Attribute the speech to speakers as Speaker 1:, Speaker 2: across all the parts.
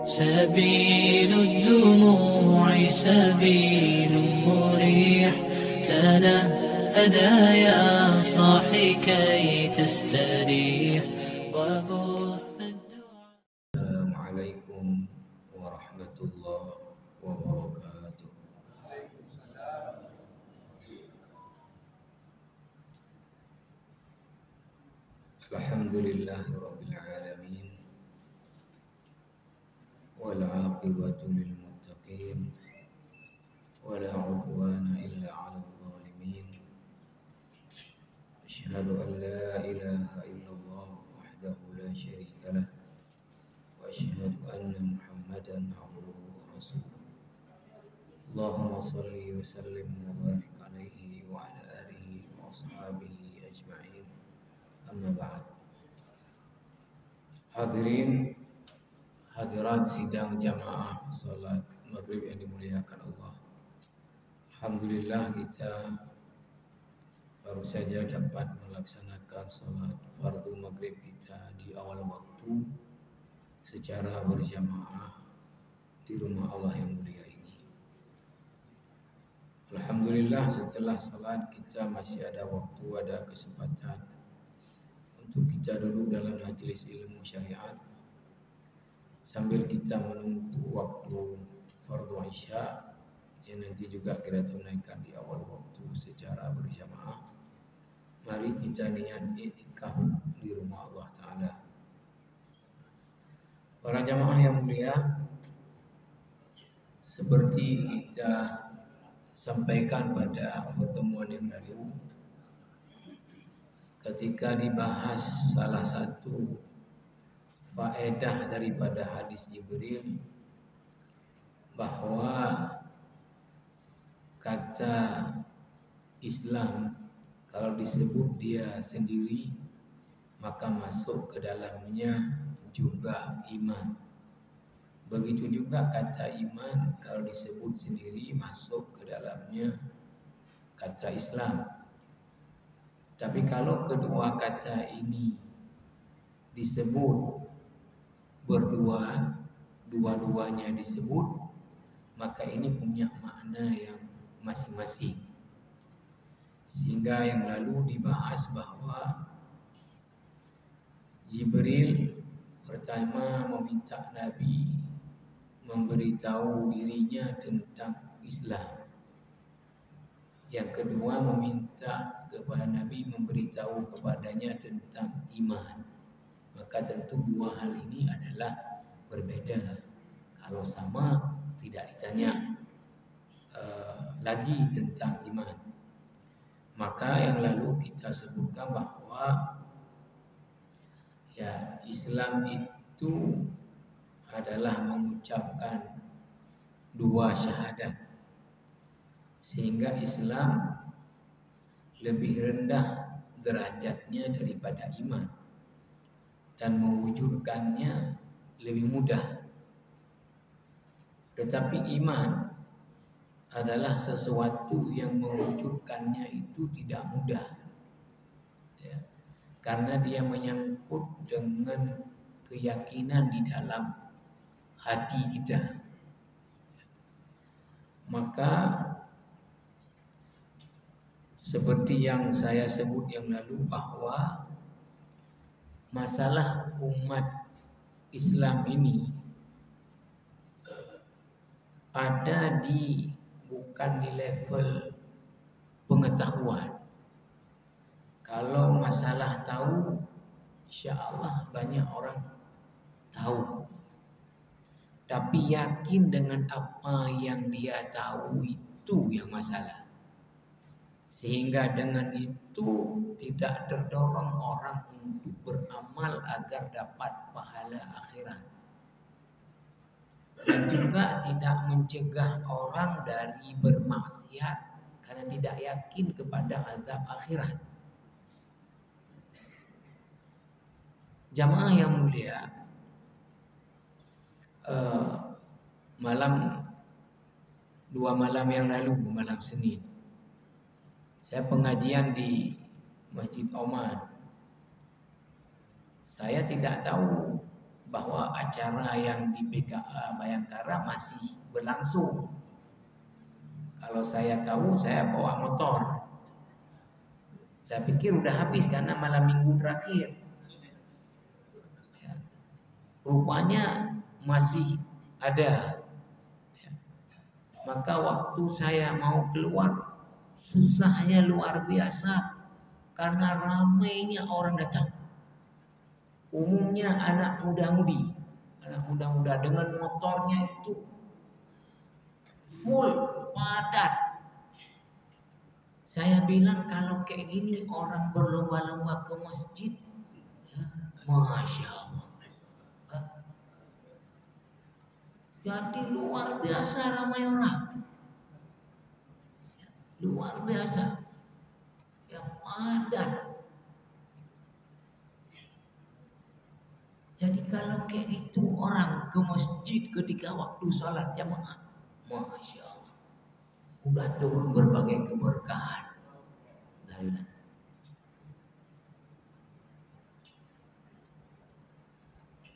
Speaker 1: سبيل الدموع سبيل مريح، تنهدى يا صاحي كي تستريح وبث الدعاء.
Speaker 2: السلام عليكم ورحمة الله وبركاته. الحمد لله رب العالمين والعاقبة للمتقين ولا عدوان إلا على الظالمين. أشهد أن لا إله إلا الله وحده لا شريك له، وأشهد أن محمدا عبده ورسوله. اللهم صل وسلم وبارك عليه وعلى آله وأصحابه أجمعين. Amma ba'd. Hadirin hadirat sidang jamaah salat maghrib yang dimuliakan Allah. Alhamdulillah kita baru saja dapat melaksanakan salat fardu maghrib kita di awal waktu secara berjamaah di rumah Allah yang mulia ini. Alhamdulillah setelah salat kita masih ada waktu, ada kesempatan untuk kita duduk dalam majelis ilmu syariat sambil kita menunggu waktu fardu isya yang nanti juga kita tunaikan di awal waktu secara berjamaah. Mari kita niat i'tikaf di rumah Allah Ta'ala. Para jamaah yang mulia, seperti kita sampaikan pada pertemuan yang lalu, ketika dibahas salah satu faedah daripada hadis Jibril, bahwa kata Islam kalau disebut dia sendiri maka masuk ke dalamnya juga iman. Begitu juga kata iman kalau disebut sendiri masuk ke dalamnya kata Islam. Tapi kalau kedua kata ini disebut berdua, dua-duanya disebut, maka ini punya makna yang masing-masing. Sehingga yang lalu dibahas bahwa Jibril pertama meminta Nabi memberitahu dirinya tentang Islam. Yang kedua meminta kepada Nabi memberitahu kepadanya tentang iman. Maka tentu dua hal ini adalah berbeda. Kalau sama tidak ditanya lagi tentang iman. Maka yang lalu kita sebutkan bahwa ya Islam itu adalah mengucapkan dua syahadat. Sehingga Islam lebih rendah derajatnya daripada iman dan mewujudkannya lebih mudah. Tetapi iman adalah sesuatu yang mewujudkannya itu tidak mudah, ya, karena dia menyangkut dengan keyakinan di dalam hati kita. Maka seperti yang saya sebut yang lalu bahwa masalah umat Islam ini ada bukan di level pengetahuan. Kalau masalah tahu, insya Allah banyak orang tahu. Tapi yakin dengan apa yang dia tahu itu yang masalah. Sehingga dengan itu tidak terdorong orang untuk beramal agar dapat pahala akhirat. Dan juga tidak mencegah orang dari bermaksiat karena tidak yakin kepada azab akhirat. Jamaah yang mulia, dua malam yang lalu, malam Senin, saya pengajian di Masjid Oman. Saya tidak tahu bahwa acara yang di BKA Bayangkara masih berlangsung. Kalau saya tahu, saya bawa motor. Saya pikir udah habis karena malam minggu terakhir. Ya. Rupanya masih ada. Ya. Maka waktu saya mau keluar, susahnya luar biasa karena ramainya orang datang. Umumnya anak muda-mudi, anak muda-muda dengan motornya itu full, padat. Saya bilang kalau kayak gini orang berlomba-lomba ke masjid, ya, Masya Allah. Jadi luar biasa ramai orang, luar biasa, ya padat. Jadi kalau kayak gitu orang ke masjid ketika waktu sholat jamaah, Masya Allah, udah turun berbagai keberkahan dari Allah.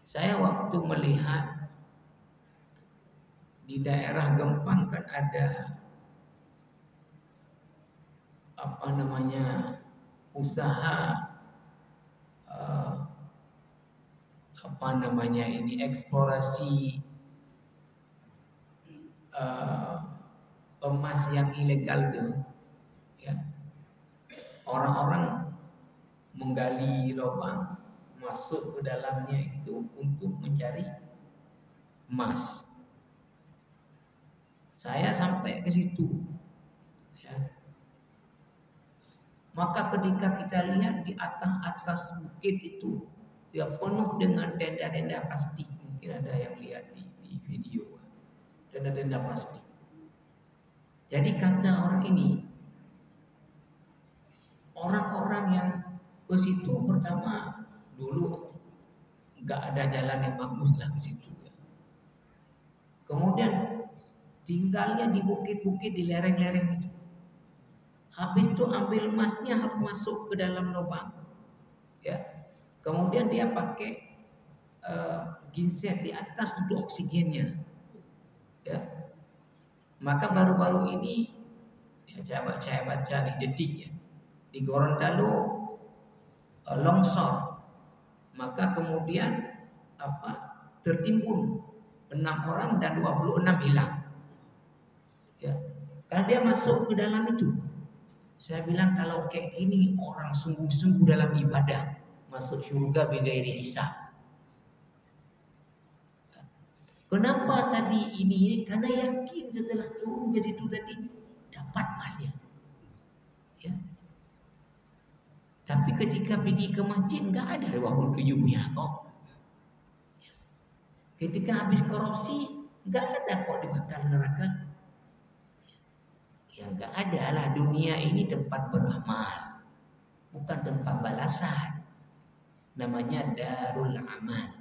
Speaker 2: Saya waktu melihat di daerah Gempang kan ada usaha eksplorasi emas yang ilegal itu, ya. Orang-orang menggali lubang, masuk ke dalamnya itu untuk mencari emas. Saya sampai ke situ, ya. Maka ketika kita lihat di atas bukit itu, ya penuh dengan tenda-tenda plastik. Mungkin ada yang lihat di video, tenda-tenda plastik. Jadi kata orang ini, orang-orang yang ke situ pertama dulu nggak ada jalan yang bagus lah ke situ. Ya. Kemudian tinggalnya di bukit-bukit, di lereng-lereng itu. Habis itu ambil emasnya harus masuk ke dalam lubang, ya. Kemudian dia pakai genset di atas untuk oksigennya, ya. Maka baru-baru ini, ya, saya baca di Detik, ya, di Gorontalo longsor, maka kemudian tertimbun 6 orang dan 26 hilang, ya. Karena dia masuk ke dalam itu. Saya bilang kalau kayak gini orang sungguh-sungguh dalam ibadah, masuk surga bighairi hisab. Kenapa tadi ini? Karena yakin setelah turun ke situ tadi dapat emasnya, ya. Tapi ketika pergi ke masjid nggak ada 27-nya kok. Ketika habis korupsi nggak ada kok dibakar neraka. Ya nggak ada lah, dunia ini tempat beramal, bukan tempat balasan. Namanya darul amal.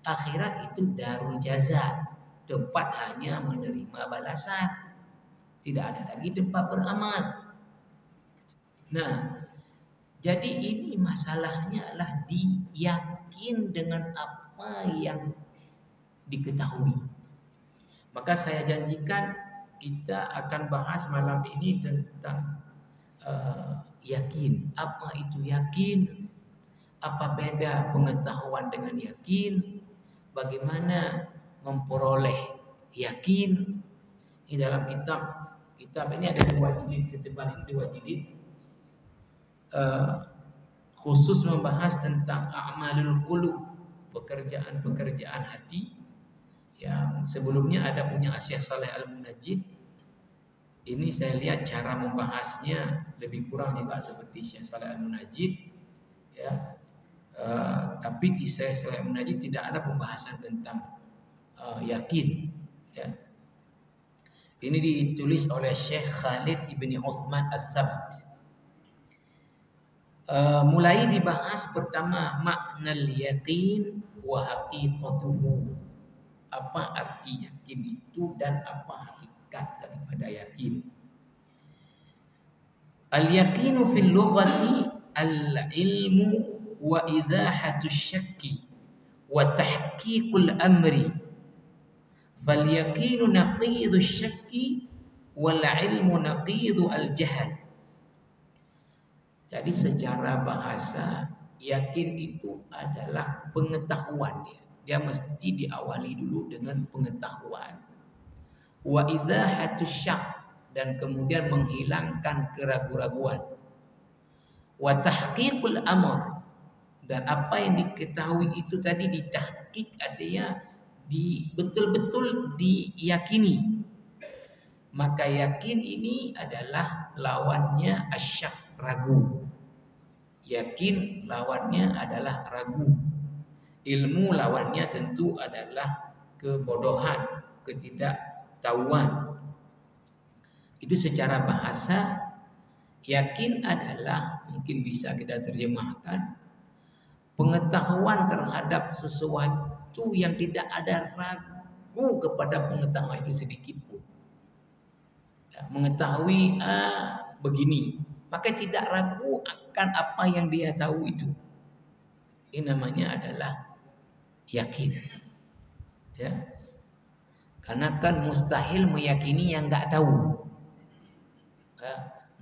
Speaker 2: Akhirat itu darul jaza, tempat hanya menerima balasan. Tidak ada lagi tempat beramal. Nah, jadi ini masalahnya adalah diyakin dengan apa yang diketahui. Maka saya janjikan kita akan bahas malam ini tentang yakin. Apa itu yakin? Apa beda pengetahuan dengan yakin? Bagaimana memperoleh yakin? Di dalam kitab ini ada 2 jilid, setebal ini 2 jilid, khusus membahas tentang a'malul qulub, pekerjaan-pekerjaan hati. Yang sebelumnya ada punya Syekh Saleh Al-Munajjid. Ini saya lihat cara membahasnya lebih kurang juga seperti Syekh Saleh Al-Munajjid, ya. Tapi di Syekh Saleh Al-Munajjid tidak ada pembahasan tentang yakin, ya. Ini ditulis oleh Syekh Khalid ibni Utsman As-Sabt. Mulai dibahas pertama maknal yaqin wa haqiqatuhu. Apa arti yakin itu dan apa hakikat daripada yakin. Al-yaqinu fil lughati al-ilmu wa idahatu syakki
Speaker 3: wa tahqiqul amri. Fal yaqinu naqidhu syakki wal ilmu naqidhu al jahl. Jadi secara bahasa yakin itu adalah pengetahuan dia. Dia mesti diawali dulu dengan pengetahuan. Wa idzahatus syak, dan kemudian menghilangkan keraguan-raguan. Wa tahqiqul amr, dan apa yang diketahui itu tadi ditahqiq, artinya betul-betul diyakini. Maka yakin ini adalah lawannya asyak, ragu. Yakin lawannya adalah ragu. Ilmu lawannya tentu adalah kebodohan, ketidaktahuan. Itu secara bahasa. Yakin adalah, mungkin bisa kita terjemahkan, pengetahuan terhadap sesuatu yang tidak ada ragu kepada pengetahuan itu sedikit pun. Ya, mengetahui begini, maka tidak ragu akan apa yang dia tahu itu. Ini namanya adalah yakin. Ya. Karena kan mustahil meyakini yang nggak tahu.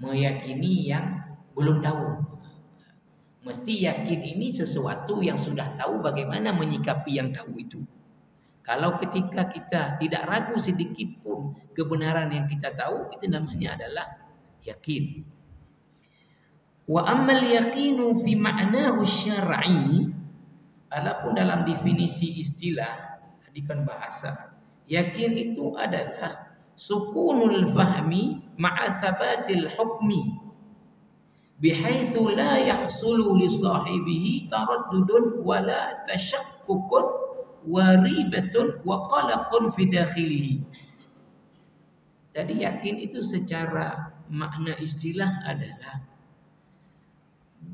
Speaker 3: Meyakini yang belum tahu. Mesti yakin ini sesuatu yang sudah tahu bagaimana menyikapi yang tahu itu. Kalau ketika kita tidak ragu sedikit pun kebenaran yang kita tahu, itu namanya adalah yakin. Wa ammal yaqinu fi ma'nahu syar'i, adapun dalam definisi istilah, tadi kan bahasa, yakin itu adalah sukunul fahmi ma'a thabatil hukmi bihaitsu la yahsulu li sahibihi taraddudun wala tashakkukun wa ribatun wa qalaqun fi dakhilihi. Jadi yakin itu secara makna istilah adalah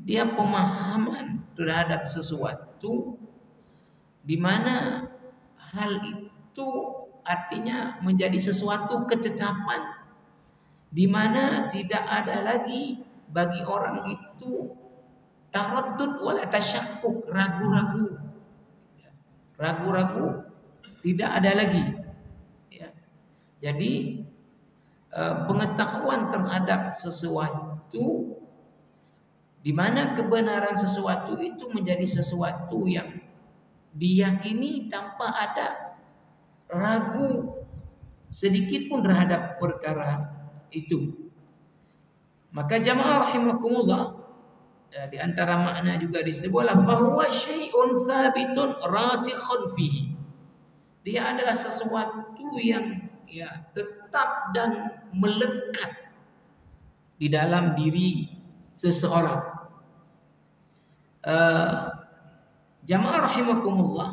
Speaker 3: dia pemahaman terhadap sesuatu di mana hal itu artinya menjadi sesuatu ketetapan di mana tidak ada lagi bagi orang itu taraddud wala tasyakkuk, ragu-ragu. Ragu-ragu tidak ada lagi. Ya. Jadi pengetahuan terhadap sesuatu di mana kebenaran sesuatu itu menjadi sesuatu yang diyakini tanpa ada ragu sedikit pun terhadap perkara itu. Maka jamaah rahimakumullah, di antara makna juga disebutlah fahuwa syai'un tsabitun rasikhun fihi. Dia adalah sesuatu yang tetap dan melekat di dalam diri seseorang. Jamaah rahimakumullah,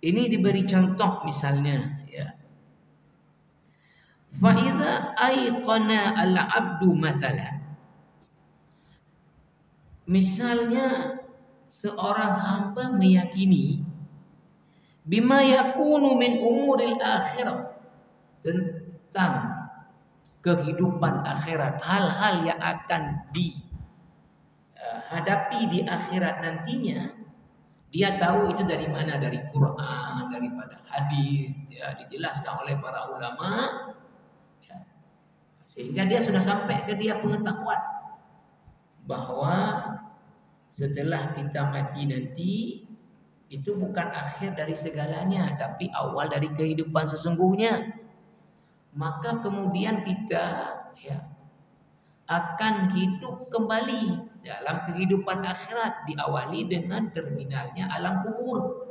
Speaker 3: ini diberi contoh misalnya, ya. Fa idza ayqana al-'abdu mathalan, misalnya seorang hamba meyakini bima yakunu min umuril akhirah, tentang kehidupan akhirat, hal-hal yang akan dihadapi di akhirat nantinya. Dia tahu itu dari mana, dari Quran, daripada hadis, ya, dijelaskan oleh para ulama, ya. Sehingga dia sudah sampai ke dia pengetahuan bahwa setelah kita mati nanti itu bukan akhir dari segalanya, tapi awal dari kehidupan sesungguhnya. Maka kemudian kita akan hidup kembali dalam kehidupan akhirat, diawali dengan terminalnya alam kubur.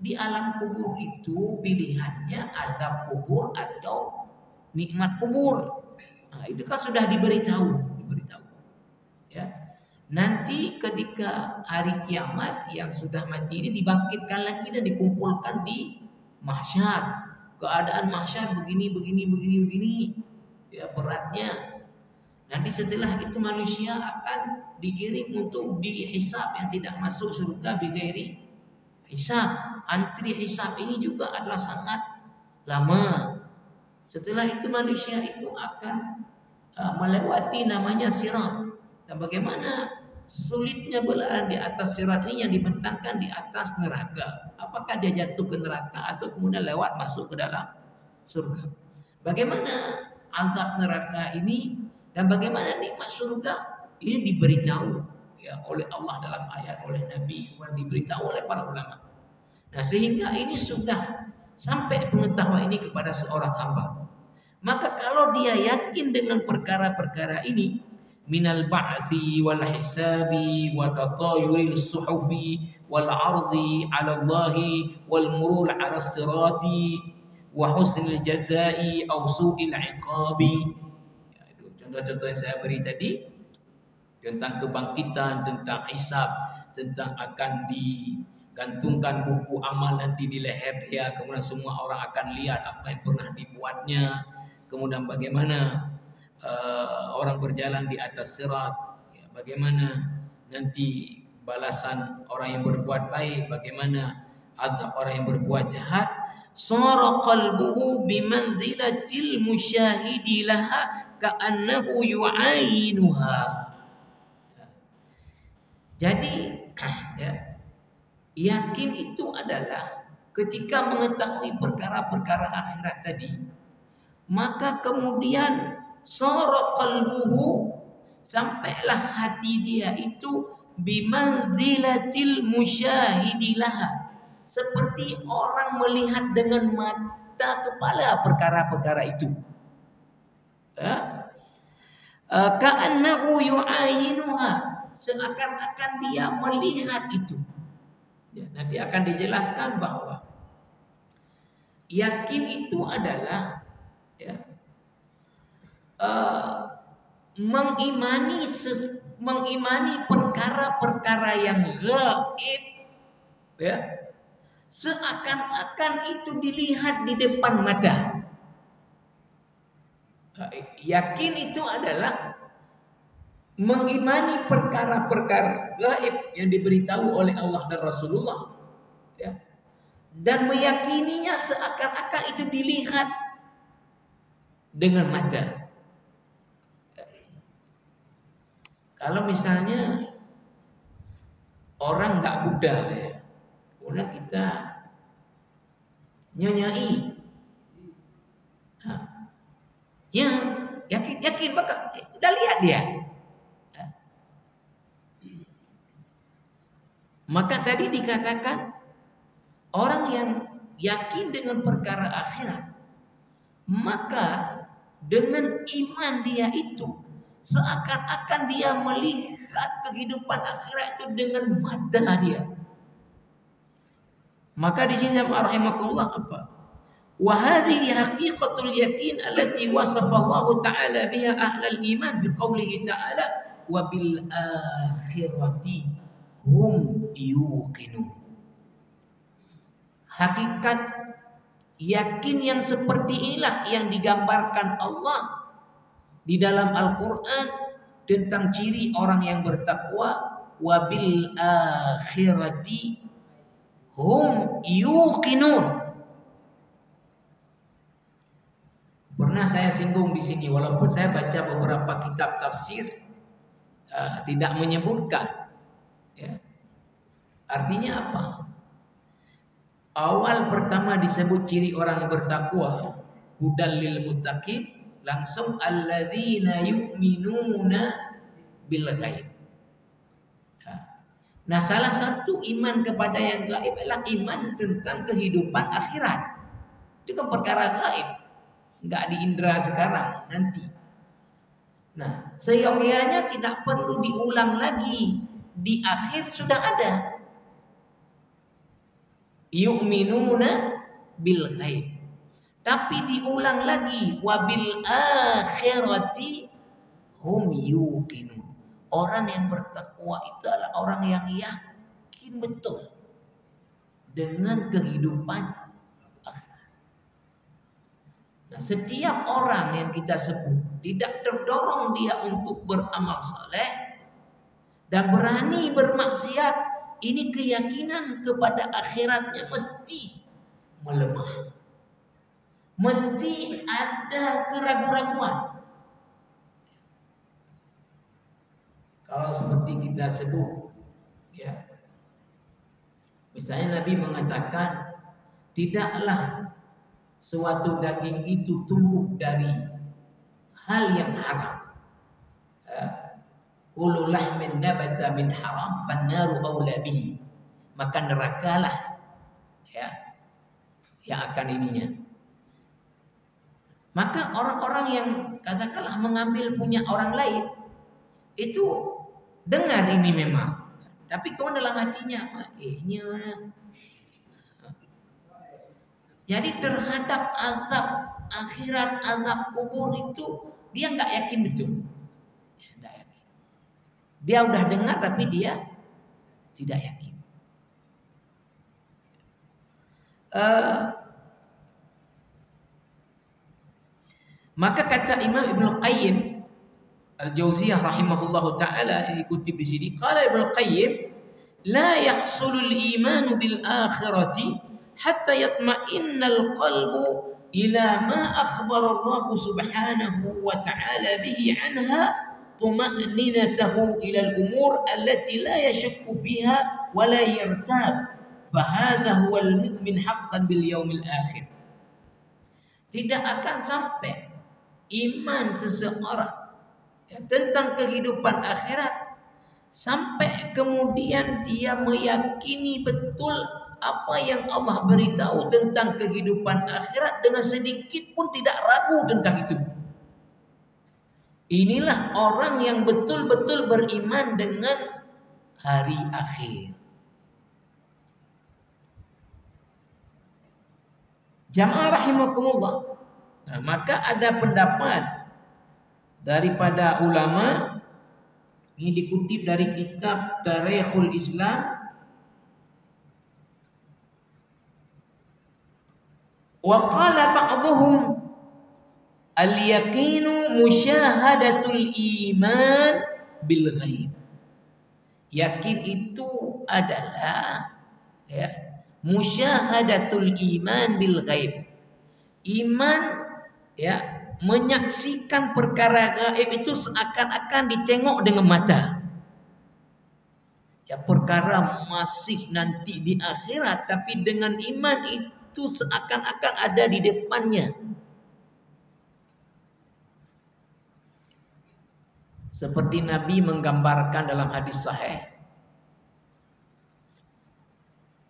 Speaker 3: Di alam kubur itu pilihannya azab kubur atau nikmat kubur. Nah, itu kan sudah diberitahu. Ya. Nanti ketika hari kiamat yang sudah mati ini dibangkitkan lagi dan dikumpulkan di mahsyar. Keadaan mahsyar begini. Ya, beratnya. Nanti setelah itu manusia akan digiring untuk dihisab yang tidak masuk surga bighairi hisab. Antri hisab ini juga adalah sangat lama. Setelah itu manusia itu akan melewati namanya sirat. Dan bagaimana sulitnya berjalan di atas sirat ini yang dibentangkan di atas neraka. Apakah dia jatuh ke neraka atau kemudian lewat masuk ke dalam surga? Bagaimana azab neraka ini dan bagaimana nikmat surga ini diberitahu ya oleh Allah dalam ayat, oleh Nabi, dan diberitahu oleh para ulama. Nah, sehingga ini sudah sampai pengetahuan ini kepada seorang hamba. Maka kalau dia yakin dengan perkara-perkara ini, minal ba'thi wal hisabi wa tatayuril suhufi wal ardi 'ala Allahi wal murul 'ala sirati wa husnil jazai aw su'il 'iqabi. Ya, itu contoh-contoh yang saya beri tadi tentang kebangkitan, tentang hisab, tentang akan digantungkan buku amal nanti di leher dia, kemudian semua orang akan lihat apa yang pernah dibuatnya. Kemudian bagaimana orang berjalan di atas sirat, ya, bagaimana nanti balasan orang yang berbuat baik, bagaimana azab orang yang berbuat jahat. Sara qalbuhu bimanzilatil musyahidi laha ka'annahu yu'ayinuha. Jadi ya, yakin itu adalah ketika mengetahui perkara-perkara akhirat tadi, maka kemudian sara qalbuhu, sampailah hati dia itu bimanzilatil musyahidi laha, seperti orang melihat dengan mata kepala perkara-perkara itu. Ka'annahu yu'ayinuha, seakan-akan dia melihat itu. Ya, nanti akan dijelaskan bahwa yakin itu adalah ya, mengimani perkara-perkara yang gaib, ya, seakan-akan itu dilihat di depan mata. Yakin itu adalah mengimani perkara-perkara gaib yang diberitahu oleh Allah dan Rasulullah, ya, dan meyakininya seakan-akan itu dilihat dengan mata. Kalau misalnya orang nggak Buddha, ya, kemudian kita nyanyai, ya yakin maka udah lihat dia. Maka tadi dikatakan orang yang yakin dengan perkara akhirat, maka dengan iman dia itu seakan-akan dia melihat kehidupan akhirat itu dengan mata dia. Maka di sini rahimakumullah apa? Wa hadhihi haqiqatul yakin allati wasafa Allah Ta'ala biha ahlal iman fi qoulihi ta'ala wa bil akhirati hum yuqinun. Hakikat yakin yang seperti inilah yang digambarkan Allah di dalam Al-Quran tentang ciri orang yang bertakwa. Wabil akhirati hum yuqinun. Pernah saya singgung di sini, walaupun saya baca beberapa kitab tafsir tidak menyebutkan, ya. Artinya apa? Awal pertama disebut ciri orang yang bertakwa, hudal lil muttaqin, langsung alladzina yu'minuna bil ghaib. Nah, salah satu iman kepada yang gaib adalah iman tentang kehidupan akhirat. Itu kan perkara gaib, enggak di indera sekarang, nanti. Nah, seyogyanya tidak perlu diulang lagi, di akhir sudah ada. Yu'minuna bil ghaib. Tapi diulang lagi, wabil akhirati hum yuqinun. Orang yang bertakwa itu adalah orang yang yakin betul dengan kehidupan akhirat. Nah, setiap orang yang kita sebut tidak terdorong dia untuk beramal saleh dan berani bermaksiat, ini keyakinan kepada akhiratnya mesti melemah. Mesti ada keraguan-raguan. Kalau seperti kita sebut, ya, misalnya Nabi mengatakan tidaklah suatu daging itu tumbuh dari hal yang haram. Kullu lahmin nabata min haram fannaru aula bihi. Maka nerakalah ya yang akan ininya. Maka orang-orang yang katakanlah mengambil punya orang lain itu dengar ini memang, tapi kemudian dalam hatinya jadi terhadap azab akhirat, azab kubur itu dia nggak yakin betul. Dia udah dengar tapi dia tidak yakin. Maka kata Imam Ibnu Qayyim Al-Jauziyah rahimahullahu taala, dikutip di sini, qala Ibnu Qayyim, la yahsulul iman bil akhirati hatta yatma'inna al-qalbu ila ma akhbara Allah subhanahu wa ta'ala bihi anha tuma'ninatahu ila al-umur allati la yashukku fiha wa la yartab, fahadha huwa al-mu'min haqqan bil yaumil akhir. Tidak akan sampai iman seseorang ya, tentang kehidupan akhirat sampai kemudian dia meyakini betul apa yang Allah beritahu tentang kehidupan akhirat dengan sedikit pun tidak ragu tentang itu. Inilah orang yang betul-betul beriman dengan hari akhir. Jamaah rahimakumullah. Nah, maka ada pendapat daripada ulama, ini dikutip dari kitab Tarikhul Islam, wa qala ba'dhum al-yaqinu musyahadatul iman bil ghaib. Yakin itu adalah ya, musyahadatul iman bil ghaib. Iman ya, menyaksikan perkara gaib itu seakan-akan dicengok dengan mata. Ya, perkara masih nanti di akhirat, tapi dengan iman itu seakan-akan ada di depannya. Seperti Nabi menggambarkan dalam hadis sahih,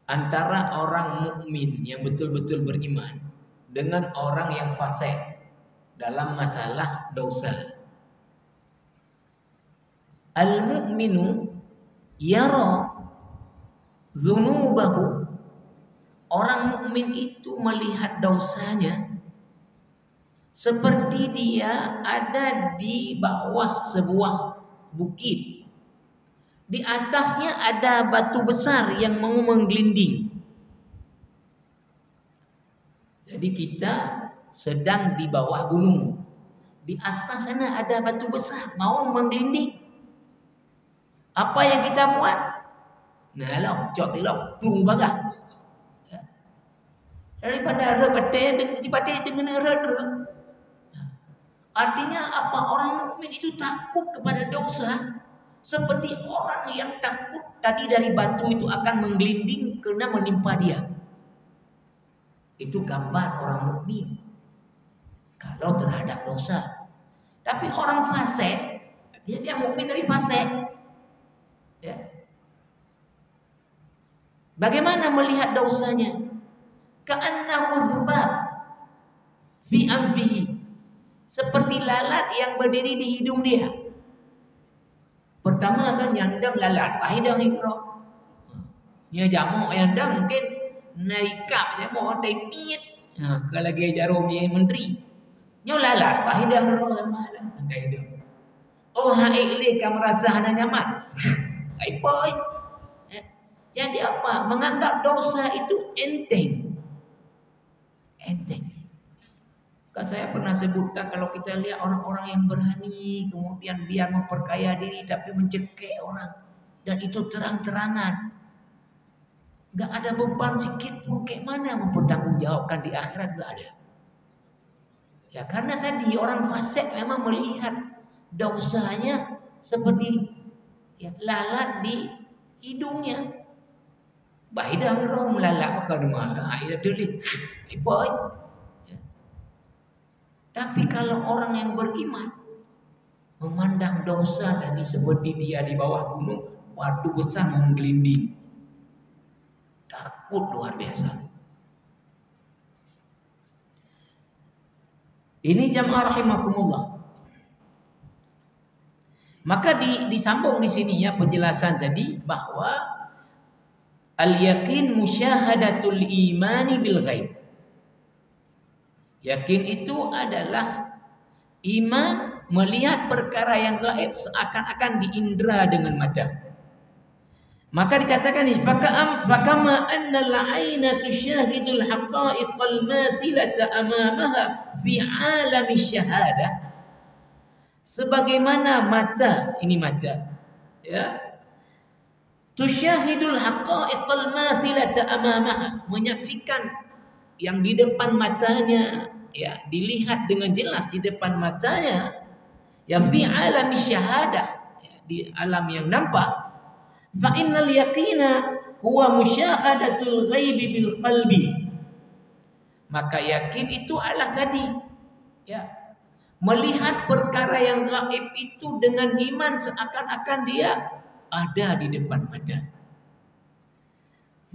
Speaker 3: antara orang mukmin yang betul-betul beriman dengan orang yang fasik dalam masalah dosa. Al-mu'minu yara dzunubahu. Orang mukmin itu melihat dosanya seperti dia ada di bawah sebuah bukit. Di atasnya ada batu besar yang mau menggelinding. Jadi kita sedang di bawah gunung. Di atas sana ada batu besar mau menggelinding. Apa yang kita buat? Nah, lah, cok plung bagah. Daripada rebate dengan cipate dengan rere. Artinya apa? Orang mukmin itu takut kepada dosa seperti orang yang takut tadi dari batu itu akan menggelinding karena menimpa dia. Itu gambar orang mukmin kalau terhadap dosa. Tapi orang fasik, dia mukmin tapi fasik. Ya. Bagaimana melihat dosanya? Ka'annahu dzubab fi anfihi. Seperti lalat yang berdiri di hidung dia. Pertama kan nyandang lalat, pahidang ikro. Nya jamu nyandang mungkin naikap jamu tepit. Nah, kalau lagi jarum dia menteri. Nya lalat, pahidang ikro sama ada kaidang. Oh, hai ile kamu merasa hana nyaman. Ai boy. Jadi apa? Menganggap dosa itu enteng. Enteng. Saya pernah sebutkan kalau kita lihat orang-orang yang berani kemudian dia memperkaya diri tapi mencekik orang dan itu terang-terangan, nggak ada beban sedikit pun, kayak mana mempertanggungjawabkan di akhirat? Nggak ada. Ya karena tadi orang fasik memang melihat dosanya seperti ya, lalat di hidungnya. Baida orang lalat pakai rumah, air tulis, boy. Ya. Tapi kalau orang yang beriman memandang dosa tadi seperti dia di bawah gunung, batu besar menggelinding, takut luar biasa. Ini jamaah rahimakumullah. Maka disambung di sini ya penjelasan tadi bahwa al-yaqin musyahadatul imani bil ghaib. Yakin itu adalah iman melihat perkara yang gaib seakan-akan diindra dengan mata. Maka dikatakan fakama annal 'aina tusyahidul haqa'iqal mathilata amamaha fi 'alami syahadah. Sebagaimana mata, ini mata, ya, tusyahidul haqa'iqal mathilata amamaha, menyaksikan yang di depan matanya, ya, dilihat dengan jelas di depan matanya, ya, fi 'alami syahadah, ya, di alam yang nampak. Fa innal yaqina huwa musyahadatul ghaibi bil qalbi. Maka yakin itu adalah tadi, ya, melihat perkara yang gaib itu dengan iman seakan-akan dia ada di depan mata.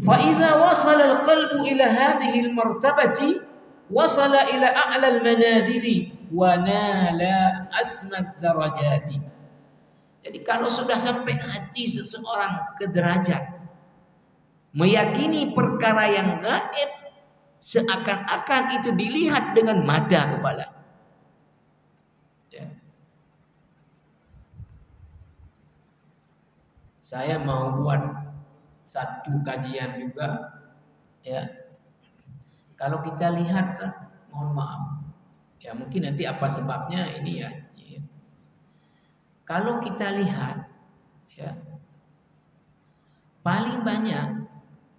Speaker 3: Fa idza wasala al qalbu ila hadhihi al martabati wasala ila a'la al manazili wa nala asma darajati. Jadi kalau sudah sampai hati seseorang ke derajat meyakini perkara yang gaib seakan-akan itu dilihat dengan mata kepala. Ya. Saya mau buat satu kajian juga, ya. Kalau kita lihat kan, mohon maaf, ya mungkin nanti apa sebabnya ini ya. Kalau kita lihat, ya, paling banyak,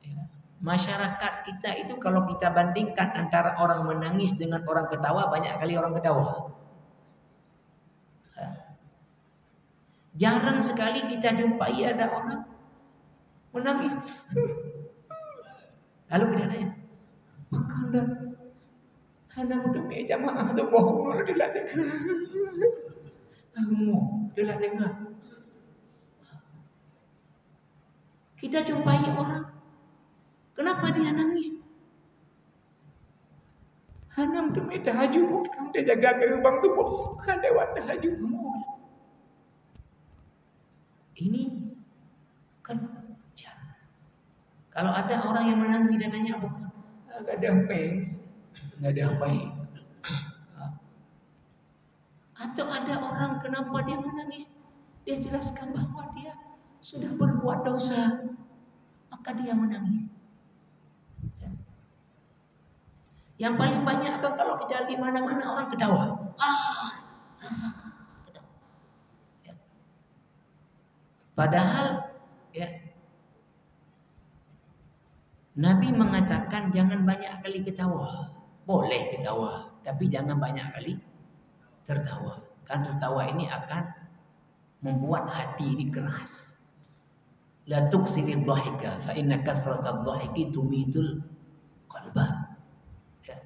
Speaker 3: ya, masyarakat kita itu kalau kita bandingkan antara orang menangis dengan orang ketawa, banyak kali orang ketawa. Ya. Jarang sekali kita jumpai ada orang menangis. Lalu kita tanya, maka anda udah meja maaf atau bohong lalu dilatih. Dia dengar. Kita jumpai orang, kenapa dia nangis? Hanam tu mai tahajud bukan dia jaga gerbang tu bukan lewat tahajud semua. Ini kan jarang. Kalau ada orang yang menangis dia tanya apa? Enggak ada apa. Enggak ada apa. Atau ada orang kenapa dia menangis? Dia jelaskan bahwa dia sudah berbuat dosa, maka dia menangis. Ya. Yang paling banyak kan kalau kita di mana-mana orang ketawa. Ketawa. Ya. Padahal, ya, Nabi mengatakan jangan banyak kali ketawa. Boleh ketawa, tapi jangan banyak kali tertawa. Kan tertawa ini akan membuat hati ini keras. La tuksiri dhahika fa inna kasrata dhahiki tumitul qalba. Ya.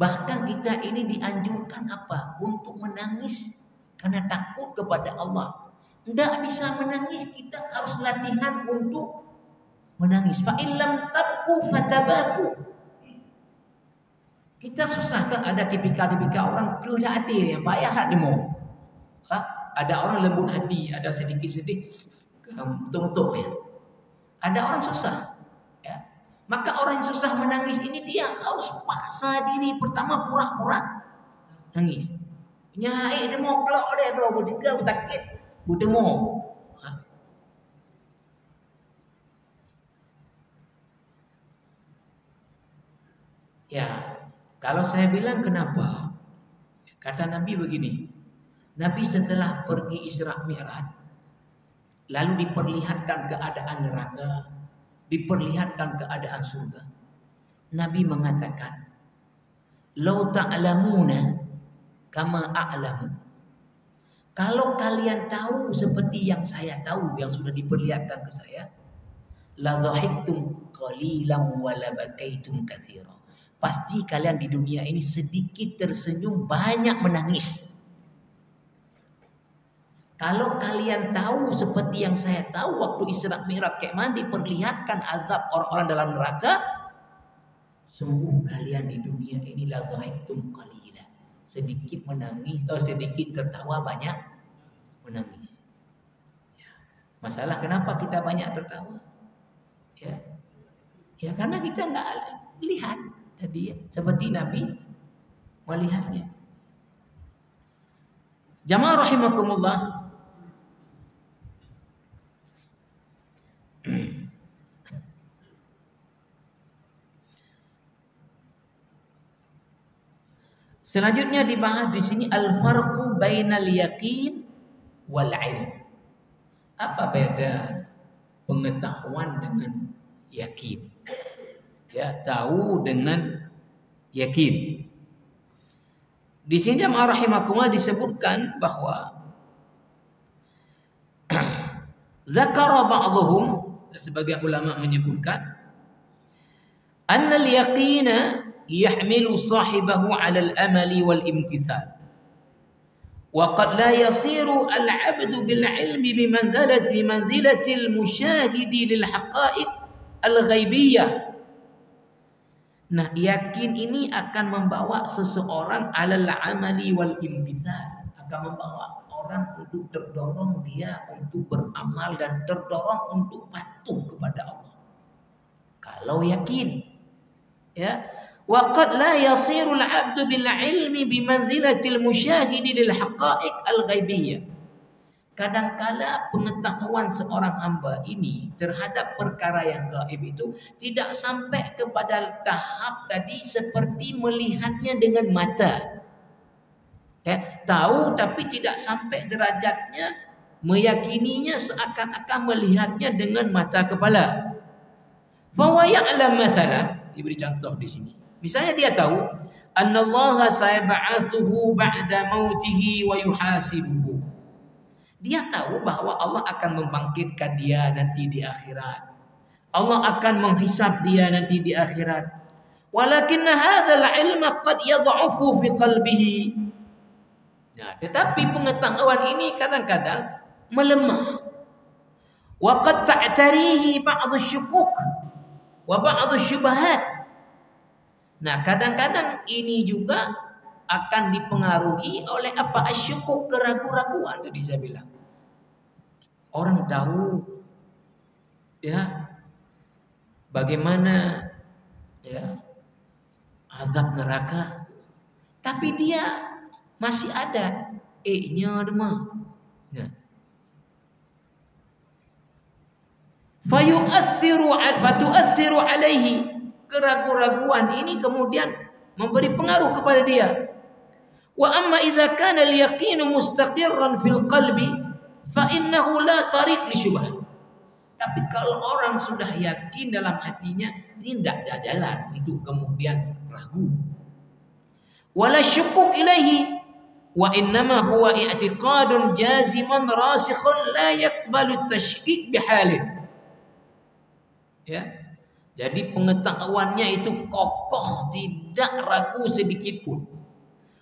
Speaker 3: Bahkan kita ini dianjurkan apa? Untuk menangis karena takut kepada Allah. Tidak bisa menangis, kita harus latihan untuk menangis. Fa illam tabku fatabaku. Kita susah kan, ada tipikal-tipikal orang tidak adil yang payah tak demo. Ada orang lembut hati, ada sedikit-sedikit betul-betul ya. Ada orang susah, ya. Maka orang yang susah menangis ini dia harus paksa diri pertama pura-pura nangis. Nyai demo pelak oleh dua bertiga bertakit, berdemo. Ya. Kalau saya bilang kenapa? Kata Nabi begini. Nabi setelah pergi Isra Mi'raj, lalu diperlihatkan keadaan neraka, diperlihatkan keadaan surga. Nabi mengatakan, "Lau ta'lamuna kama a'lamu, Kalau kalian tahu seperti yang saya tahu, yang sudah diperlihatkan ke saya, la dhahiktum qalilan wa la bakaitum katsira. Pasti kalian di dunia ini sedikit tersenyum, banyak menangis. Kalau kalian tahu seperti yang saya tahu waktu Isra Mi'raj kayak mana diperlihatkan azab orang-orang dalam neraka, sungguh kalian di dunia ini la dhahiktum qalilan. Sedikit menangis, sedikit tertawa, banyak menangis. Ya. Masalah kenapa kita banyak tertawa? Ya karena kita nggak lihat tadi ya, seperti Nabi melihatnya. Jamaah rahimakumullah. Selanjutnya dibahas di sini al-farqu bainal yaqin wal ilm. Apa beda pengetahuan dengan yakin? Ya, tahu dengan yakin. Di sini jamaah rahimakumullah disebutkan bahwa zakara ba'dhum, sebagian ulama menyebutkan annal yaqina yahmilu sahibahu 'ala al-amali wal imtithal wa qad la yasiru al-'abdu bil 'ilmi bimanzilati al-musyahidi lil haqa'iq al-ghaibiyah. Nah, yakin ini akan membawa seseorang 'alal 'amali wal imtithal, akan membawa orang untuk terdorong dia untuk beramal dan terdorong untuk patuh kepada Allah. Kalau yakin, ya. Wa qad la yasiru al-'abdu bil 'ilmi bimanzilati al-musyahidi lil haqa'iq al-ghaibiyah. Kadangkala pengetahuan seorang hamba ini terhadap perkara yang gaib itu tidak sampai kepada tahap tadi seperti melihatnya dengan mata. Ya, tahu tapi tidak sampai derajatnya meyakininya seakan-akan melihatnya dengan mata kepala. Fa wa ya'lam mathalan, diberi contoh di sini. Misalnya dia tahu annallaha sayab'atsuhu ba'da mautihi wa yuhasibuhu. Dia tahu bahwa Allah akan membangkitkan dia nanti di akhirat. Allah akan menghisab dia nanti di akhirat. Walakin hadzal ilma qad yad'ufu fi qalbihi. Nah, tetapi pengetahuan ini kadang-kadang melemah. Wa qad ta'tarihi ba'd asy-syukuk wa ba'd asy-syubhat. Nah, kadang-kadang ini juga akan dipengaruhi oleh apa? Asyukuk, keraguan-raguan tadi saya bilang. Orang tahu ya bagaimana ya azab neraka, tapi dia masih ada nya demah. Ya. Fatu'athiru alaihi. Keraguan-raguan ini kemudian memberi pengaruh kepada dia. Wa amma idza kana al-yaqinu mustaqirran fil qalbi fa innahu la tariq li syubhah. Tapi kalau orang sudah yakin dalam hatinya, ini tidak ada jalan untuk kemudian ragu. Wala syukuk ilaihi wa innama huwa i'tiqadun jaziman rasikhun la yaqbalu at-tashkik bihalin. Ya. Jadi pengetahuannya itu kokoh, tidak ragu sedikit pun.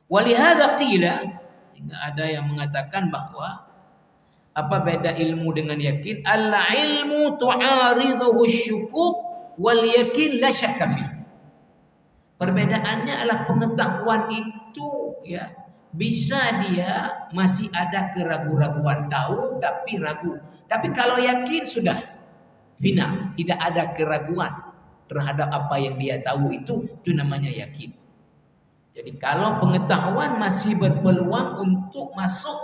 Speaker 3: Walihada qila, sehingga ada yang mengatakan bahwa apa beda ilmu dengan yakin? Al-ilmu tu'aridhuhu syukuk wal yakin la syakka fi. Perbedaannya adalah pengetahuan itu ya bisa dia masih ada keraguan-raguan, tahu tapi ragu. Tapi kalau yakin sudah final, tidak ada keraguan terhadap apa yang dia tahu itu namanya yakin. Jadi kalau pengetahuan masih berpeluang untuk masuk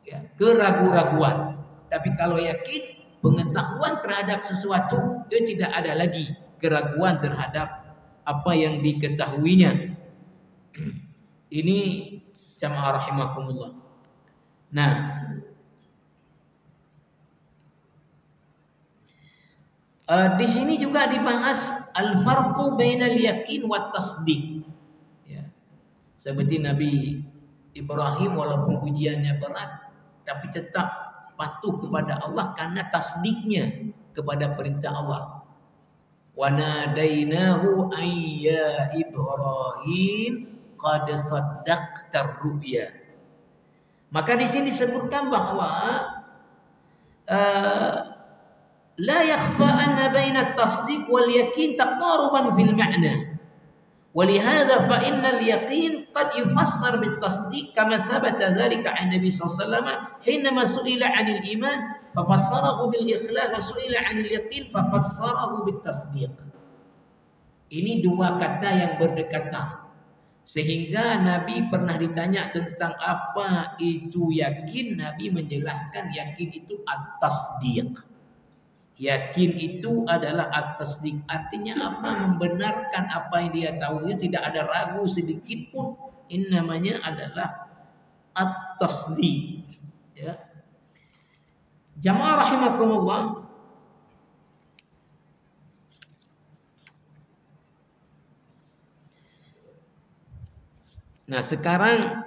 Speaker 3: ya, keraguan-raguan, tapi kalau yakin pengetahuan terhadap sesuatu itu tidak ada lagi keraguan terhadap apa yang diketahuinya. Ini jamaah rahimakumullah. Nah, di sini juga dibahas al-farqu bainal yakin wat tasdiq. Ya. Seperti Nabi Ibrahim walaupun ujiannya berat, tapi tetap patuh kepada Allah karena tasdiknya kepada perintah Allah. Wa nadainahu ayya Ibrahim qad saddaqtar ru'ya. Maka di sini disebutkan bahwa la yakhfa anna baina at-tasdiq wal yaqin taqaruban fil ma'na. ولهذا فإن اليقين قد يفسر بالتصديق كما ثبت ذلك عن النبي صلى الله عليه وسلم حينما سئل عن الإيمان ففسره بالإخلاص وسئل عن اليقين ففسره بالتصديق. Ini dua kata yang berdekatan, sehingga Nabi pernah ditanya tentang apa itu yakin, Nabi menjelaskan yakin itu at-tasdiq. Yakin itu adalah at-tasdiq, artinya apa? Membenarkan apa yang dia tahu, itu tidak ada ragu sedikit pun. Ini namanya adalah at-tasdiq. Ya. Jamaah rahimakumullah. Nah, sekarang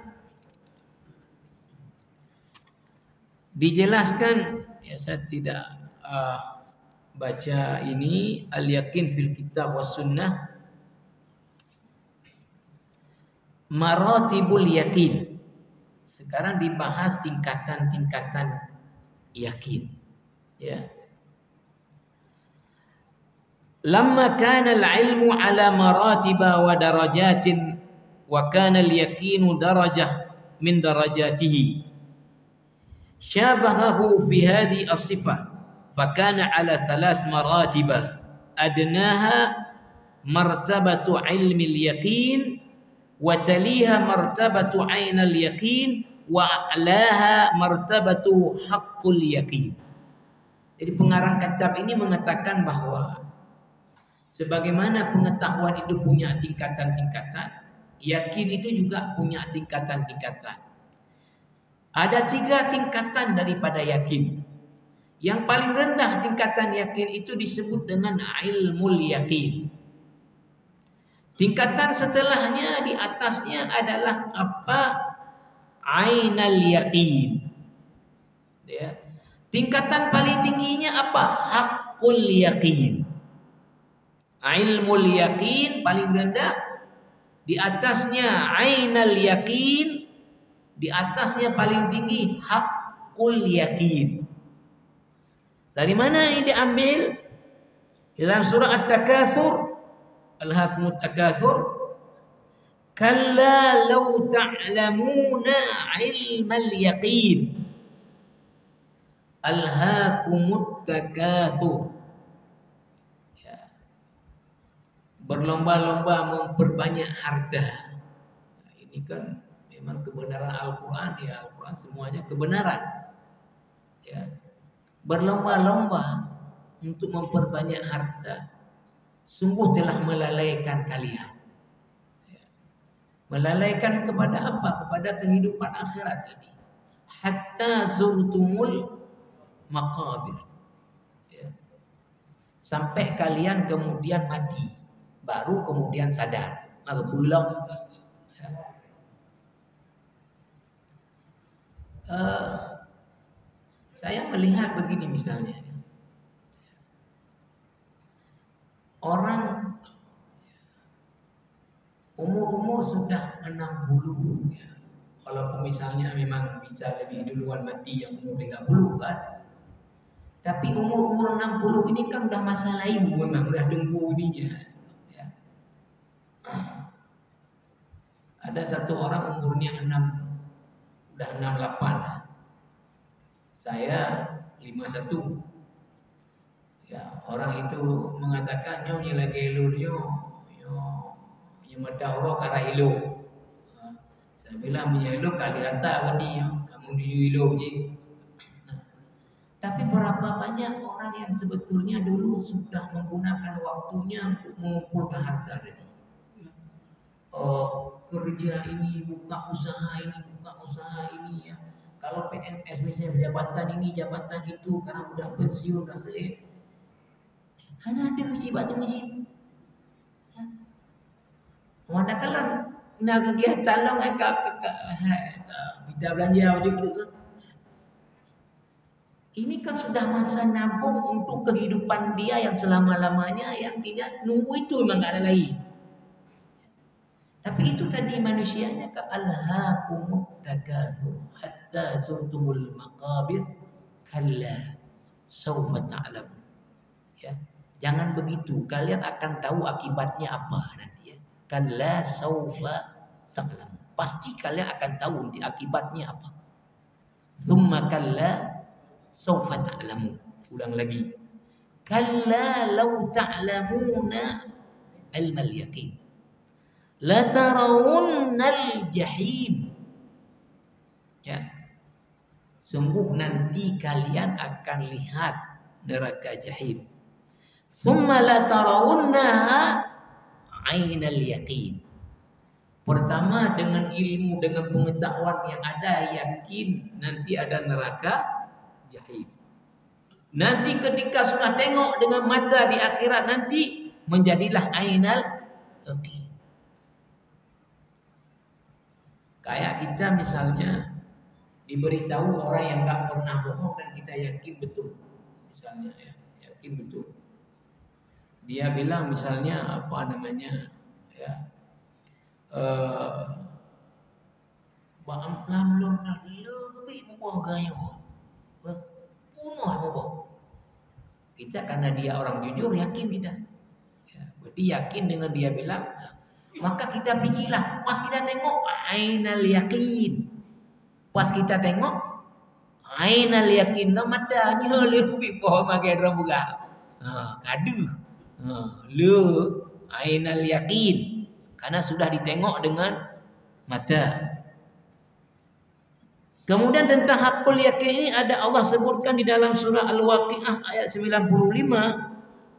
Speaker 3: dijelaskan, ya saya tidak baca ini al-yakin fil kitab was sunnah, maratibul yakin. Sekarang dibahas tingkatan-tingkatan yakin, ya. Lamma kana al-ilmu ala maratiba wa darajatin wa kana al-yaqinu darajah min darajatihi syabahahu fi hadhihi as-sifah فكان على 3 مراتب أدناها مرتبة علم اليقين وتليها مرتبة عين اليقين وأعلاها مرتبة حق اليقين. Jadi pengarang kitab ini mengatakan bahwa sebagaimana pengetahuan itu punya tingkatan-tingkatan, yakin itu juga punya tingkatan-tingkatan. Ada 3 tingkatan daripada yakin. Yang paling rendah tingkatan yakin itu disebut dengan ilmul yakin. Tingkatan setelahnya di atasnya adalah apa? Ainal yakin. Ya. Tingkatan paling tingginya apa? Haqqul yakin. Ilmul yakin paling rendah, di atasnya ainal yakin, di atasnya paling tinggi haqqul yakin. Dari mana ini diambil? Dalam surah At-Takatsur, Alhaakumut Takatsur, kalla law ta'lamuna ilmal yaqin alhaakumut takatsur. Ya. Berlomba-lomba memperbanyak harta. Nah, ini kan memang kebenaran Al-Quran, ya. Al-Quran semuanya kebenaran, ya. Berlomba-lomba untuk memperbanyak harta, sungguh telah melalaikan kalian. Melalaikan kepada apa? Kepada kehidupan akhirat tadi. Hatta zurtumul maqabir. Ya. Sampai kalian kemudian mati, baru kemudian sadar. Maka pulang. Saya melihat begini misalnya, orang umur sudah 60 ya. Walaupun misalnya memang bisa lebih duluan mati yang umur 30 kan. Tapi umur 60 ini kan udah masa lalu, memang udah dengku ininya. Ya. Ada satu orang umurnya udah 68. Saya 51. Ya, orang itu mengatakan nyonya lagi elu yo medawro kara elu. Saya bilang menyelu kali hata tadi kamu di elu je. Nah, tapi berapa banyak orang yang sebetulnya dulu sudah menggunakan waktunya untuk mengumpulkan harta tadi. Kerja ini, buka usaha ini ya. Kalau PNS misalnya jabatan ini, jabatan itu, karena udah pensiun, udah selesai, hanya ada musibah tu musibah. Ya. Manakala nak kegiatan long minta belanja juga. Ini kan sudah masa nabung untuk kehidupan dia yang selama-lamanya, yang tidak nunggu itu memang tak ada lain. Tapi itu tadi manusianya ka alhaakumut takatsur hatta zurtumul maqabir kalla saufa ta'lamun. Ya. Jangan begitu, kalian akan tahu akibatnya apa nanti ya. Kalla saufa ta'lamun. Pasti kalian akan tahu nanti akibatnya apa. Tsumma kalla saufa ta'lamun. Ulang lagi. Kalla law ta'lamuna ilmal yaqin la tarawunnal jahim. Ya. Sungguh nanti kalian akan lihat neraka jahim. Tsumma la tarawunnaha ainal yaqin. Pertama dengan ilmu, dengan pengetahuan yang ada, yakin nanti ada neraka jahim. Nanti ketika sudah tengok dengan mata di akhirat nanti menjadilah ainal yaqin. Kayak kita misalnya diberitahu orang yang enggak pernah bohong dan kita yakin betul. Misalnya ya, yakin betul. Dia bilang misalnya apa namanya? Ya. Ba amplam lom nak lebih boh gayo. Punuh boh. Kita karena dia orang jujur yakin kita. Ya, berarti yakin dengan dia bilang, maka kita pergilah. Pas kita tengok ainal yaqin. Pas kita tengok ainal yaqin ke matanya lebih boh magai rambuga. Kadu. Le ainal yaqin. Karena sudah ditengok dengan mata. Kemudian tentang hakul yakin ini ada Allah sebutkan di dalam surah Al-Waqiah ayat 95.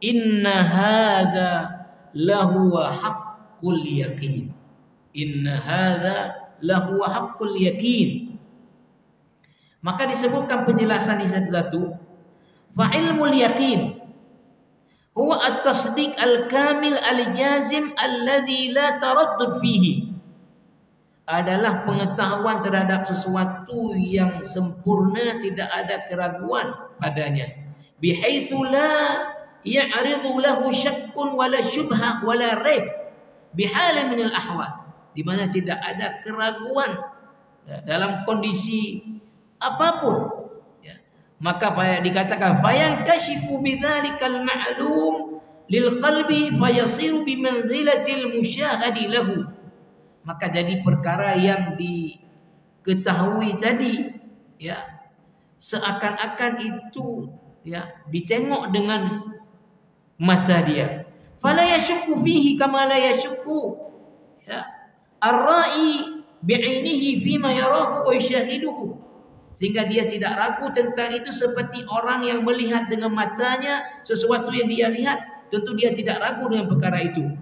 Speaker 3: Inna hadza lahuwa haqqul yaqin. Inna hadza lahuwa haqqul yaqin. Maka disebutkan penjelasan di satu. Fa ilmul yaqin huwa at-tasdiq al-kamil al-jazim alladhi la taraddud fihi. Adalah pengetahuan terhadap sesuatu yang sempurna, tidak ada keraguan padanya. Bihaitsu la ya'ridu lahu syakkun wala syubhah wala raib bihalin min al-ahwal. Di mana tidak ada keraguan dalam kondisi apapun. Maka dikatakan fayankashifu bidzalikal ma'lum lil qalbi fayasiru bimanzilatil musyahadi lahu. Maka jadi perkara yang diketahui tadi ya seakan-akan itu ya ditengok dengan mata dia. Fala yashukku fihi kama la yashukku ya ar-ra'i bi'ainihi fima yarahu wa yashahiduhu. Sehingga dia tidak ragu tentang itu seperti orang yang melihat dengan matanya sesuatu yang dia lihat, tentu dia tidak ragu dengan perkara itu.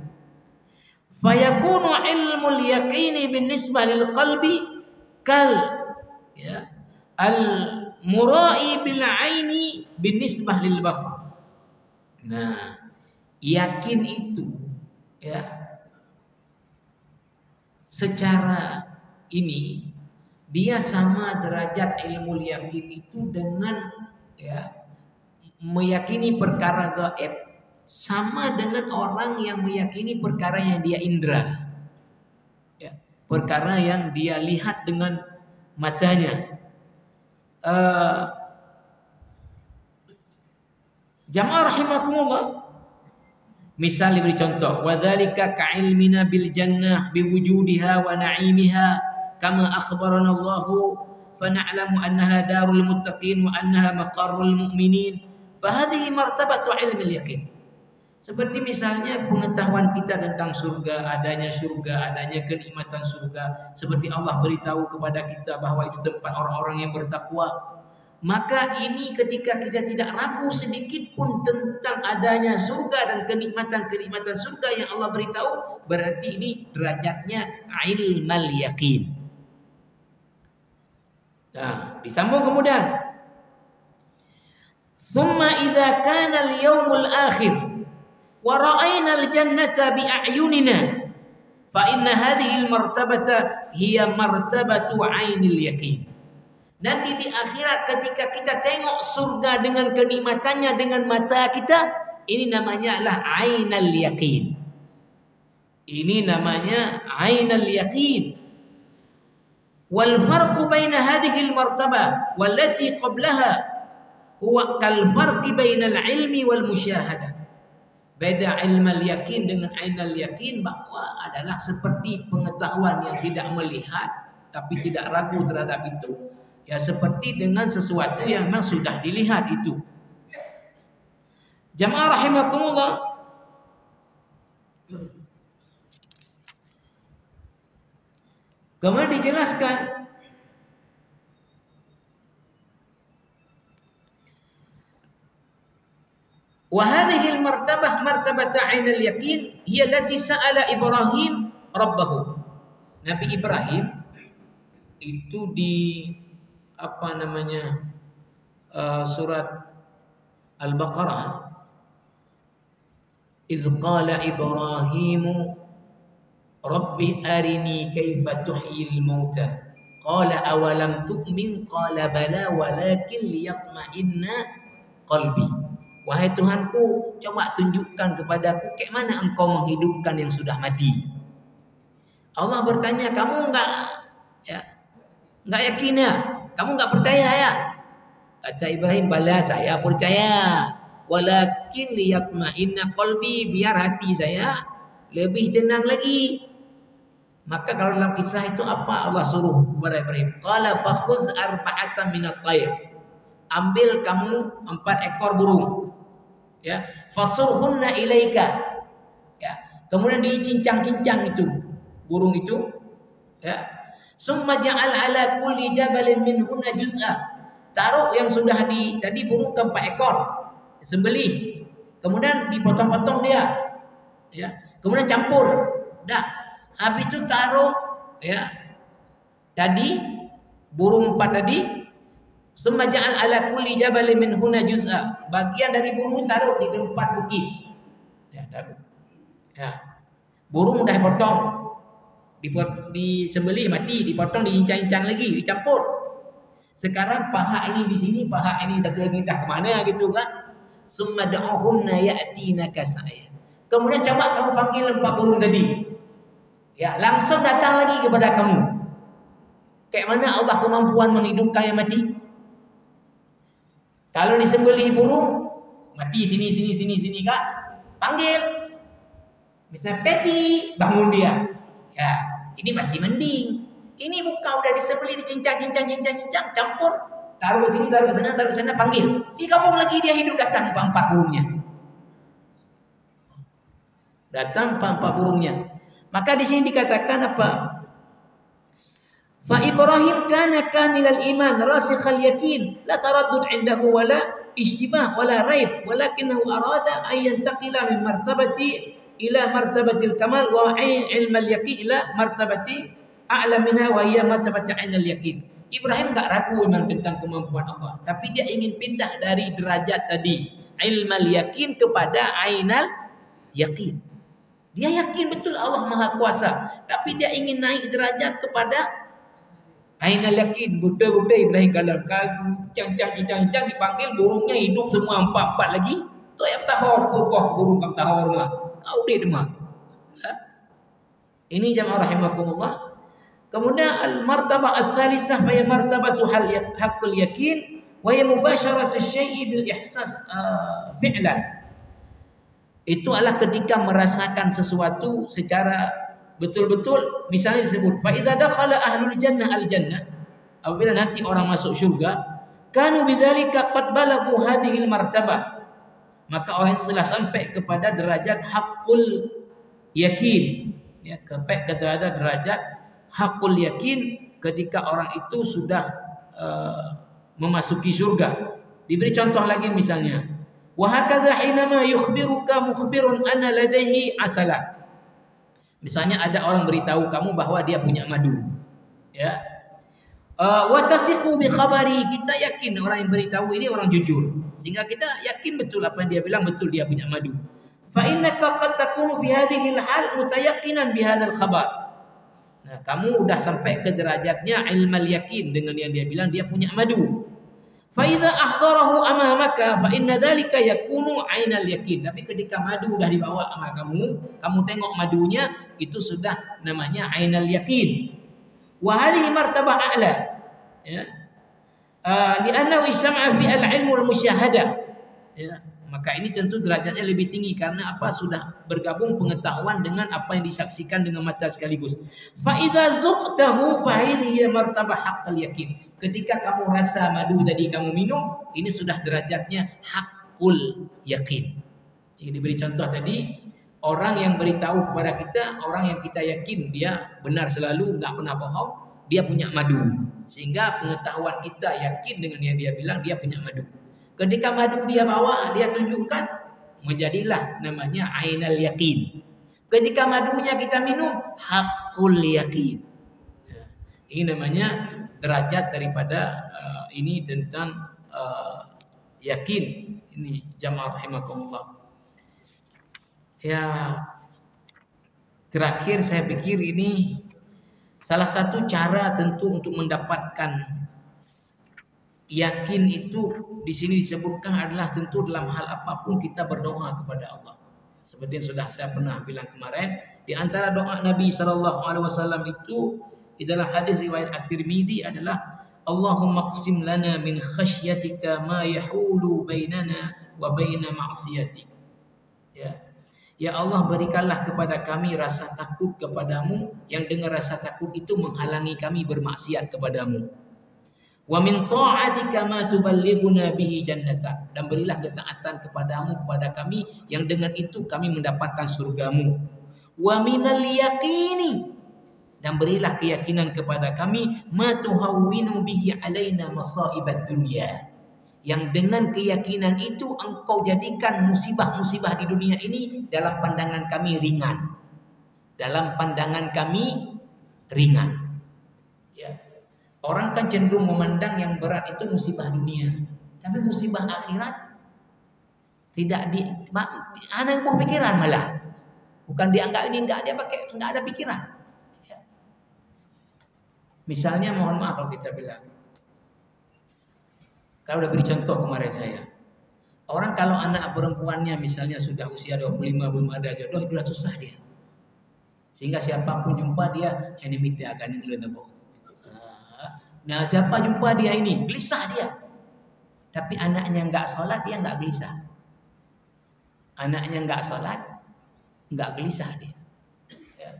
Speaker 3: Fayakunu ilmul yaqini binisbah lil qalbi kal ya al murai bil aini binisbah lil basar. Nah, yakin itu ya secara ini dia sama derajat ilmu yakin itu dengan ya meyakini perkara gaib, sama dengan orang yang meyakini perkara yang dia indra ya, perkara yang dia lihat dengan matanya. Jamaah rahimakumullah, misal diberi contoh, wadzalika ka'ilmina bil jannah biwujudiha wa na'imiha kama akhbarana Allah fa na'lamu annaha darul muttaqin wa annaha maqarrul mu'minin fa hadhihi martabatu ilmil yaqin. Seperti misalnya pengetahuan kita tentang surga, adanya kenikmatan surga, seperti Allah beritahu kepada kita bahwa itu tempat orang-orang yang bertakwa. Maka ini ketika kita tidak ragu sedikit pun tentang adanya surga dan kenikmatan-kenikmatan surga yang Allah beritahu, berarti ini derajatnya ilmal yaqin. Nah, disambung kemudian. Thumma idza kana al-yawmul akhir wa ra'ayna al-jannata bi a'yunina Fa inna hadhihi al-martabata hiya martabatu 'ainil yaqin. Nanti di akhirat ketika kita tengok surga dengan kenikmatannya dengan mata kita, ini namanya adalah 'ainal yaqin. Ini namanya 'ainal yaqin. Wal farqu baina hadhihi al-martabah wallati qablaha huwa kal farqi bainal ilmi wal musyahadah. Beda ilmal yakin dengan ainal yakin bahwa adalah seperti pengetahuan yang tidak melihat tapi tidak ragu terhadap itu, ya seperti dengan sesuatu yang memang sudah dilihat itu. Jamaah rahimakumullah, kemudian dijelaskan wa hadhihi al-martabah martabat 'ainal yaqin hiya allati sa'ala Ibrahim rabbahu. Nabi Ibrahim itu di surat Al-Baqarah, idz qala Ibrahimu rabbi arini kaifa tuhyil mauta qala awalam tu'min qala bala walakin liyatma'inna qalbi. Wahai Tuhanku, coba tunjukkan kepadaku kayak mana engkau menghidupkan yang sudah mati. Allah bertanya, kamu enggak yakin ya? Kamu enggak percaya ya? Kata Ibrahim, bala saya percaya. Walakin liyatma'inna qalbi, biar hati saya lebih tenang lagi. Maka kalau dalam kisah itu apa Allah suruh kepada Ibrahim? Qala fakhuz arba'atan minat tayr. Ambil kamu 4 ekor burung. Ya, fasurhunna ilaika. Ya, kemudian dicincang-cincang itu burung itu, ya. Summa ja'al ala kulli jabalin minhunna juz'a. Taruh yang sudah tadi burung ke 4 ekor, sembelih. Kemudian dipotong-potong dia. Ya, kemudian campur. Dah. Habis itu taruh ya. Tadi burung 4 tadi, summa ja'al ala kulli jabalin minhunna juz'a. Bagian dari burung taruh di tempat bukit. Ya, taruh. Ya. Burung dah potong. Disembelih mati, dipotong, diincang-incang lagi, dicampur. Sekarang paha ini di sini, paha ini satu lagi dah kemana gitu kan? Summa da'uhunna ya'tinaka sa'ya. Kemudian coba kamu panggil 4 burung tadi. Ya, langsung datang lagi kepada kamu. Kayak mana Allah kemampuan menghidupkan yang mati? Kalau disembelih burung, mati sini kan? Panggil. Misalnya Peti, bangun dia. Ya, ini masih mending. Ini bukan udah disembelih, dicincang, campur. Taruh sini, taruh sana, panggil. Kampung lagi dia hidup, datang 4 burungnya. Datang 4 burungnya. Maka di sini dikatakan apa? Fa Ibrahim kana kamilal iman rasikhal yakin la taraddud indahu wala ijtibah wala raib walakinahu arada an yantaqila min martabati ila martabatil kamal wa ilmal yaqin ila martabati a'la minha wa hiya martabati ainal yaqin. Ibrahim enggak ragu memang tentang kemampuan Allah, tapi dia ingin pindah dari derajat tadi ilmal yaqin kepada ainal yaqin. Dia yakin betul Allah Maha Kuasa, tapi dia ingin naik derajat kepada ainal yakin. Buta-buta Ibrahim kalau cancang dipanggil burungnya hidup semua 4 lagi. Tu yang tahor burung kam tahor mah. Kau dia mah. Ini jamaah rahimakumullah. Kemudian al-martabah ats-tsalisah fa hiya martabatu haqqul yakin wa hiya mubasharatu syai'i bil ihsas fi'lan. Itu adalah ketika merasakan sesuatu secara betul-betul. Misalnya disebut fa idza dakhala ahlul jannah al-jannah, apabila nanti orang masuk syurga, kanu bidzalika qad balagu hadhihi al-martabah, maka orang itu telah sampai kepada derajat haqqul yakin, ya, kepada derajat haqqul yakin ketika orang itu sudah memasuki syurga. Diberi contoh lagi misalnya, wa hakadha hinama yukhbiruka mukhbirun anna ladaihi asalan. Misalnya ada orang beritahu kamu bahwa dia punya madu, ya. Wa tasiqu bi khabari, kita yakin orang yang beritahu ini orang jujur, sehingga kita yakin betul apa yang dia bilang betul dia punya madu. fa innaka qad takunu fi hadhihi al-hal mutayaqqinan bi hadzal khabar. Nah, kamu udah sampai ke derajatnya ilmal yakin dengan yang dia bilang dia punya madu. Fa idza ahdarahu amamaka fa inna dzalika yakunu ainal yakin. Tapi ketika madu udah dibawa sama kamu tengok madunya, itu sudah namanya ainal yakin. Wa hadhihi martabah a'la. Ya. Li'annahu istam'a fi al-ilmu al-musyahadah. Ya. Maka ini tentu derajatnya lebih tinggi karena apa? Sudah bergabung pengetahuan dengan apa yang disaksikan dengan mata sekaligus. Fa idza zuqtahu fa hadhihi martabah haqqal yakin. Ketika kamu rasa madu tadi kamu minum, ini sudah derajatnya haqqul yakin. Ini diberi contoh tadi, orang yang beritahu kepada kita, orang yang kita yakin dia benar selalu, enggak pernah bohong, dia punya madu. Sehingga pengetahuan kita yakin dengan yang dia bilang dia punya madu. Ketika madu dia bawa, dia tunjukkan, menjadilah namanya ainal yakin. Ketika madunya kita minum, haqqul yakin. Ini namanya derajat daripada ini tentang yakin. Ini jamaah rahimakumullah. Ya, terakhir saya pikir ini salah satu cara tentu untuk mendapatkan yakin itu di sini disebutkan adalah tentu dalam hal apapun kita berdoa kepada Allah. Seperti yang sudah saya pernah bilang kemarin, di antara doa Nabi SAW itu di dalam hadis riwayat At-Tirmidzi adalah Allahumma qsim lana min khasyyatika ma yahulu bainana wa baina ma'siyatik. Ya Allah, berikanlah kepada kami rasa takut kepadamu yang dengan rasa takut itu menghalangi kami bermaksiat kepadamu. Wa min ta'atika ma tuballighuna bihi jannatak, dan berilah ketaatan kepadamu kepada kami yang dengan itu kami mendapatkan surgamu. Wa minal yaqini, dan berilah keyakinan kepada kami ma tuhawwinu bihi alaina masaibad dunya, yang dengan keyakinan itu engkau jadikan musibah-musibah di dunia ini dalam pandangan kami ringan. Dalam pandangan kami ringan. Ya. Orang kan cenderung memandang yang berat itu musibah dunia, tapi musibah akhirat tidak anak buah pikiran malah. Bukan dianggap ini enggak ada pikiran. Ya. Misalnya mohon maaf kalau kita bilang, kalau udah beri contoh kemarin saya, orang kalau anak perempuannya misalnya sudah usia 25 belum ada jodoh, sudah susah dia. Sehingga siapapun jumpa dia ini mida kan itu tabo. Nah, siapa jumpa dia ini gelisah dia. Tapi anaknya enggak sholat, dia enggak gelisah. Anaknya enggak sholat, enggak gelisah dia. Ya.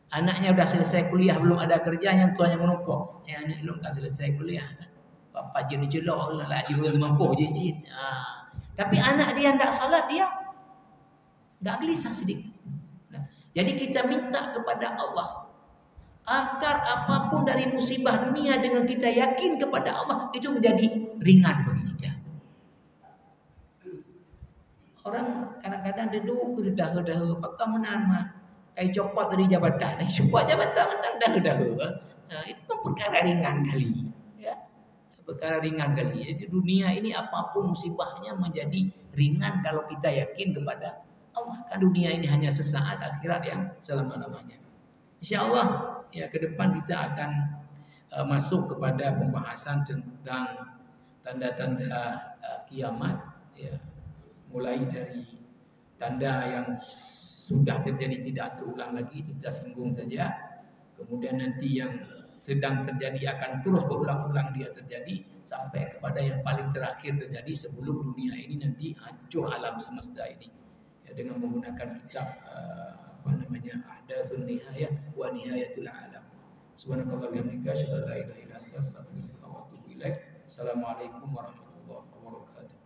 Speaker 3: Anaknya udah selesai kuliah belum ada kerja, yang tuanya menumpuk. Anak belum enggak selesai kuliah kan. Papa jenis jelok Allah lah juga mampu je. Tapi anak dia enggak salat, dia enggak gelisah sedikit. Nah, jadi kita minta kepada Allah agar apapun dari musibah dunia dengan kita yakin kepada Allah itu menjadi ringan bagi kita. Orang kadang-kadang duduk dah-dah pakai menan mah kayak copot dari jabatan. Copot jabatan menang dah-dah. Nah, itu kan perkara ringan kali. Perkara ringan kali. Jadi dunia ini apapun musibahnya menjadi ringan kalau kita yakin kepada Allah. Kan dunia ini hanya sesaat, akhirat yang selama-lamanya. InsyaAllah ya ke depan kita akan masuk kepada pembahasan tentang tanda-tanda kiamat. Ya, mulai dari tanda yang sudah terjadi tidak terulang lagi, kita singgung saja. Kemudian nanti yang sedang terjadi akan terus berulang-ulang dia terjadi sampai kepada yang paling terakhir terjadi sebelum dunia ini nanti hancur alam semesta ini ya, dengan menggunakan kitab Ahdatsun Nihayah wa Nihayatul Alam. Subhanallahi wa bihamdihi asyhadu an la ilaha illa anta astaghfiruka wa atubu ilaik. Assalamualaikum warahmatullahi wabarakatuh.